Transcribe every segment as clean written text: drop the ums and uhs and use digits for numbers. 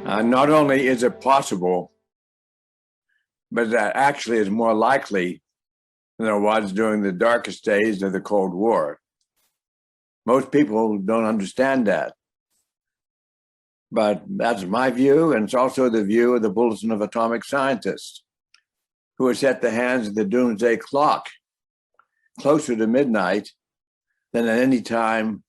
Not only is it possible, but that actually is more likely than it was during the darkest days of the Cold War. Most people don't understand that. But that's my view, and it's also the view of the Bulletin of Atomic Scientists, who has set the hands of the doomsday clock closer to midnight than at any time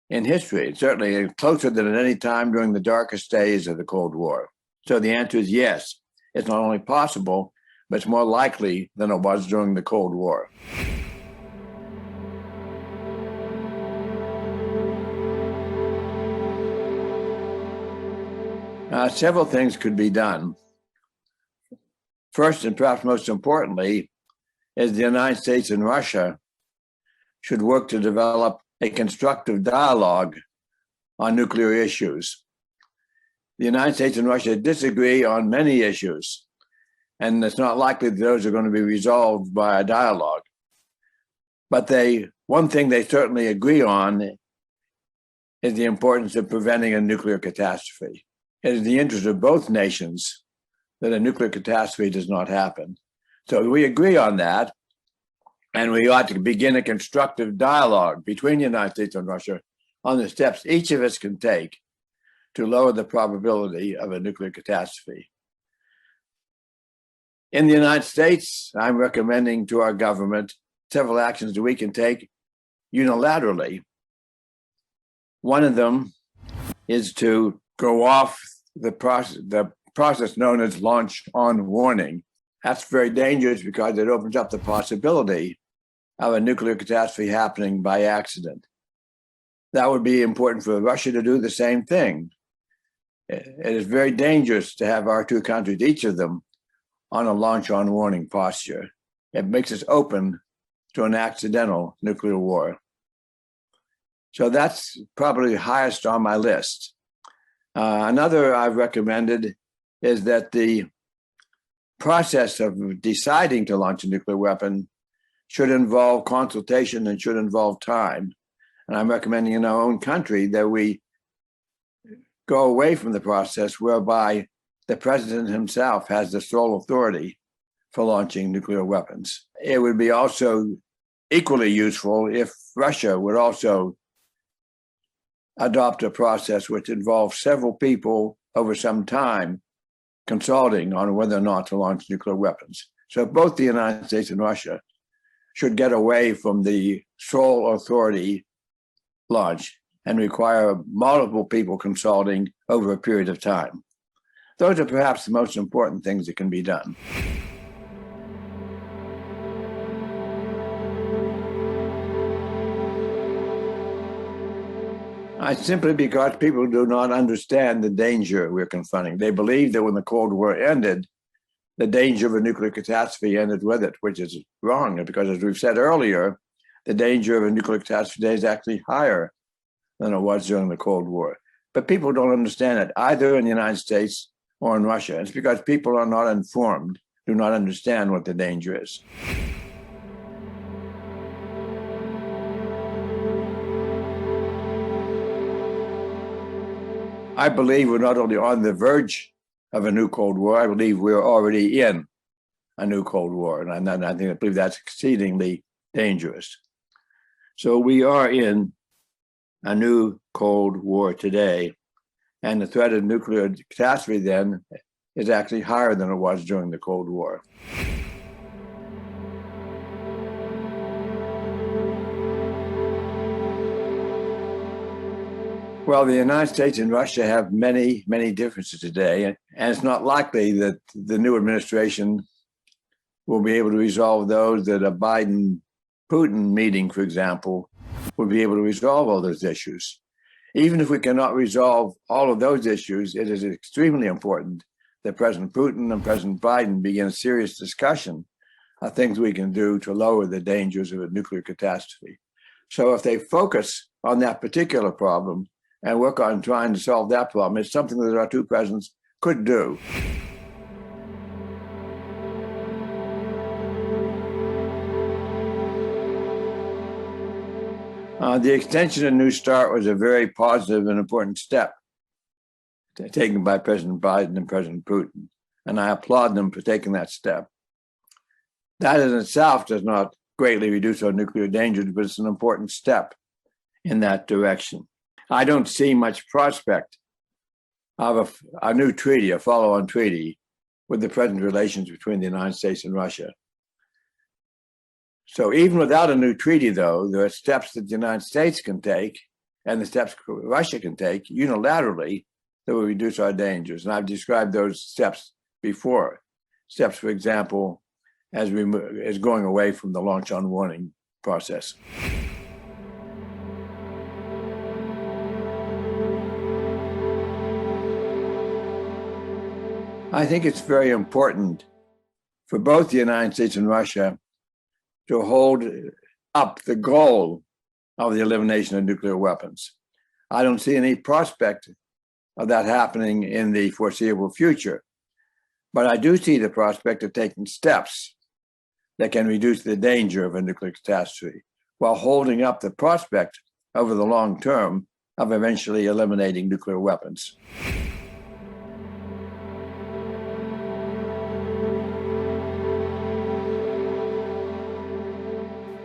in history, certainly closer than at any time during the darkest days of the Cold War. So the answer is yes. It's not only possible, but it's more likely than it was during the Cold War. Several things could be done. First, and perhaps most importantly, is the United States and Russia should work to develop a constructive dialogue on nuclear issues. The United States and Russia disagree on many issues, and it's not likely that those are going to be resolved by a dialogue. But one thing they certainly agree on is the importance of preventing a nuclear catastrophe. It is the interest of both nations that a nuclear catastrophe does not happen. So we agree on that, and we ought to begin a constructive dialogue between the United States and Russia on the steps each of us can take to lower the probability of a nuclear catastrophe. In the United States, I'm recommending to our government several actions that we can take unilaterally. One of them is to go off the process known as launch on warning. That's very dangerous because it opens up the possibility of a nuclear catastrophe happening by accident. That would be important for Russia to do the same thing. It is very dangerous to have our two countries, each of them, on a launch on warning posture. It makes us open to an accidental nuclear war. So that's probably highest on my list. Another I've recommended is that the process of deciding to launch a nuclear weapon should involve consultation and should involve time. And I'm recommending in our own country that we go away from the process whereby the president himself has the sole authority for launching nuclear weapons. It would be also equally useful if Russia would also adopt a process which involves several people over some time consulting on whether or not to launch nuclear weapons. So both the United States and Russia should get away from the sole authority launch and require multiple people consulting over a period of time. Those are perhaps the most important things that can be done. Simply because people do not understand the danger we're confronting. They believe that when the Cold War ended, the danger of a nuclear catastrophe ended with it, which is wrong, because as we've said earlier, the danger of a nuclear catastrophe today is actually higher than it was during the Cold War. But people don't understand it, either in the United States or in Russia. It's because people are not informed, do not understand what the danger is. I believe we're not only on the verge of a new Cold War, I believe we're already in a new Cold War. And I believe that's exceedingly dangerous. So we are in a new Cold War today. And the threat of nuclear catastrophe then is actually higher than it was during the Cold War. Well, the United States and Russia have many, many differences today, and it's not likely that the new administration will be able to resolve those that a Biden-Putin meeting, for example, will be able to resolve all those issues. Even if we cannot resolve all of those issues, it is extremely important that President Putin and President Biden begin a serious discussion of things we can do to lower the dangers of a nuclear catastrophe. So if they focus on that particular problem and work on trying to solve that problem, it's something that our two presidents could do. The extension of New START was a very positive and important step. taken by President Biden and President Putin, and I applaud them for taking that step. That in itself does not greatly reduce our nuclear dangers, but it's an important step in that direction. I don't see much prospect of a new treaty, a follow-on treaty, with the present relations between the United States and Russia. So even without a new treaty, though, there are steps that the United States can take and the steps Russia can take unilaterally that will reduce our dangers. And I've described those steps before. Steps, for example, as going away from the launch on warning process. I think it's very important for both the United States and Russia to hold up the goal of the elimination of nuclear weapons. I don't see any prospect of that happening in the foreseeable future, but I do see the prospect of taking steps that can reduce the danger of a nuclear catastrophe while holding up the prospect over the long term of eventually eliminating nuclear weapons.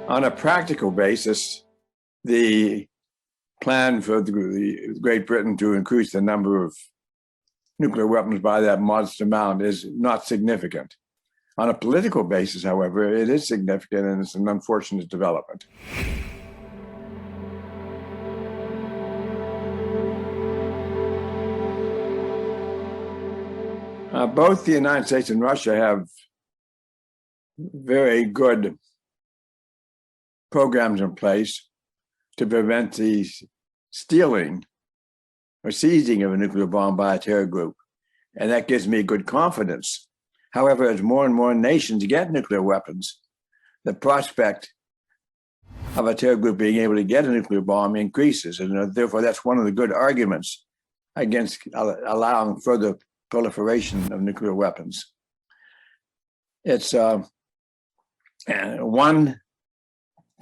On a practical basis, the plan for Great Britain to increase the number of nuclear weapons by that modest amount is not significant. On a political basis, however, it is significant, and it's an unfortunate development. Both the United States and Russia have very good programs in place to prevent the stealing or seizing of a nuclear bomb by a terror group. And that gives me good confidence. However, as more and more nations get nuclear weapons, the prospect of a terror group being able to get a nuclear bomb increases. And therefore, that's one of the good arguments against allowing further proliferation of nuclear weapons. It's one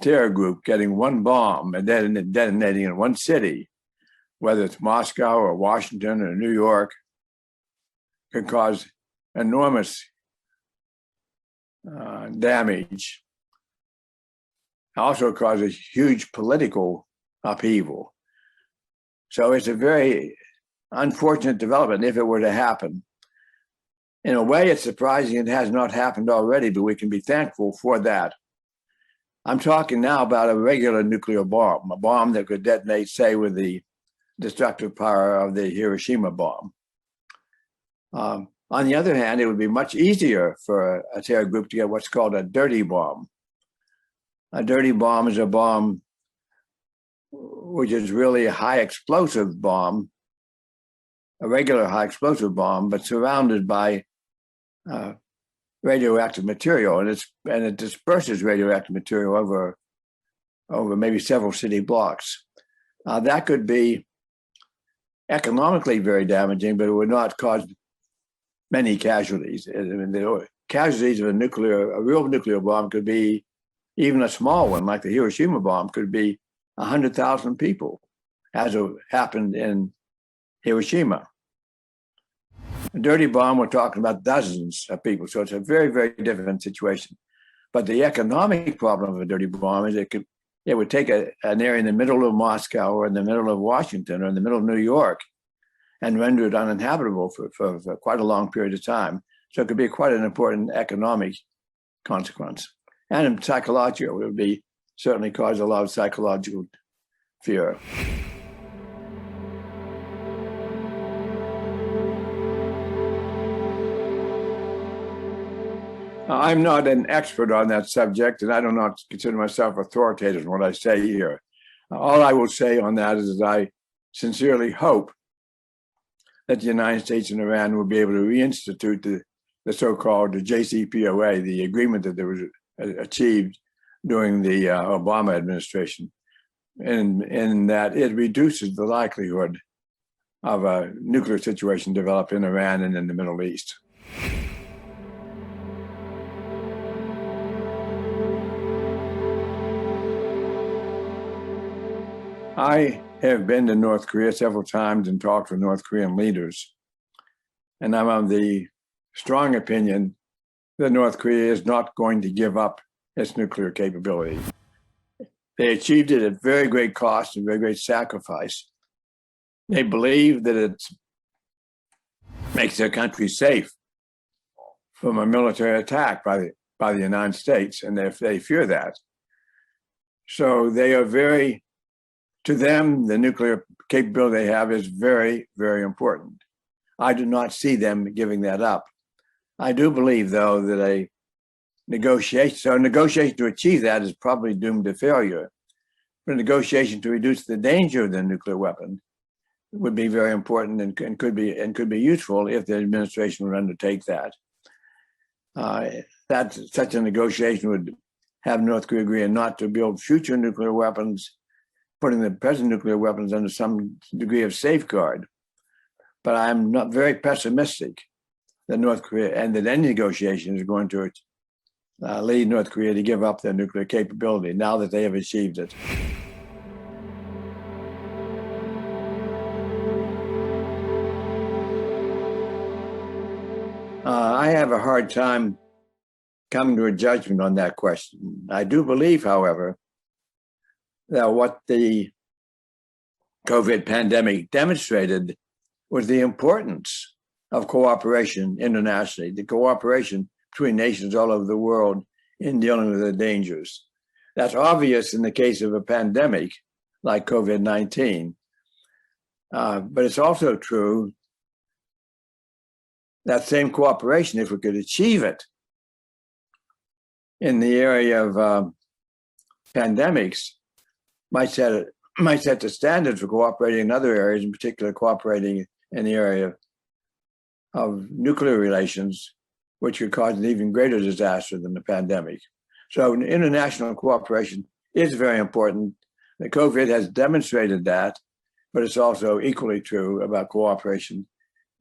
terror group getting one bomb and detonating in one city, whether it's Moscow or Washington or New York, can cause enormous damage. Also causes huge political upheaval. So it's a very unfortunate development if it were to happen. In a way, it's surprising it has not happened already, but we can be thankful for that. I'm talking now about a regular nuclear bomb, a bomb that could detonate, say, with the destructive power of the Hiroshima bomb. On the other hand, it would be much easier for a terror group to get what's called a dirty bomb. A dirty bomb is a bomb which is really a high explosive bomb, a regular high explosive bomb, but surrounded by radioactive material, and it disperses radioactive material over maybe several city blocks. That could be economically very damaging, but it would not cause many casualties. I mean, the casualties of a real nuclear bomb could be, even a small one like the Hiroshima bomb, could be 100,000 people, as happened in Hiroshima. A dirty bomb, we're talking about dozens of people. So it's a very, very different situation. But the economic problem of a dirty bomb is it would take an area in the middle of Moscow or in the middle of Washington or in the middle of New York and render it uninhabitable for quite a long period of time. So it could be quite an important economic consequence. And psychological, it would certainly cause a lot of psychological fear. I'm not an expert on that subject, and I do not consider myself authoritative in what I say here. All I will say on that is that I sincerely hope that the United States and Iran will be able to reinstitute the so-called JCPOA, the agreement that was achieved during the Obama administration, in that it reduces the likelihood of a nuclear situation develop in Iran and in the Middle East. I have been to North Korea several times and talked with North Korean leaders. And I'm of the strong opinion that North Korea is not going to give up its nuclear capability. They achieved it at very great cost and very great sacrifice. They believe that it makes their country safe from a military attack by the United States, and they fear that. So they are to them, the nuclear capability they have is very, very important. I do not see them giving that up. I do believe, though, that a negotiation to achieve that is probably doomed to failure. But a negotiation to reduce the danger of the nuclear weapon would be very important and could be useful if the administration would undertake that. Such a negotiation would have North Korea agree not to build future nuclear weapons, putting the present nuclear weapons under some degree of safeguard. But I'm not very pessimistic that North Korea and that any negotiation is going to lead North Korea to give up their nuclear capability now that they have achieved it. I have a hard time coming to a judgment on that question. I do believe, however, that what the COVID pandemic demonstrated was the importance of cooperation internationally, the cooperation between nations all over the world in dealing with the dangers. That's obvious in the case of a pandemic like COVID-19, but it's also true that same cooperation, if we could achieve it in the area of pandemics, might set the standard for cooperating in other areas, in particular cooperating in the area of nuclear relations, which could cause an even greater disaster than the pandemic. So international cooperation is very important. The COVID has demonstrated that, but it's also equally true about cooperation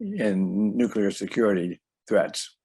in nuclear security threats.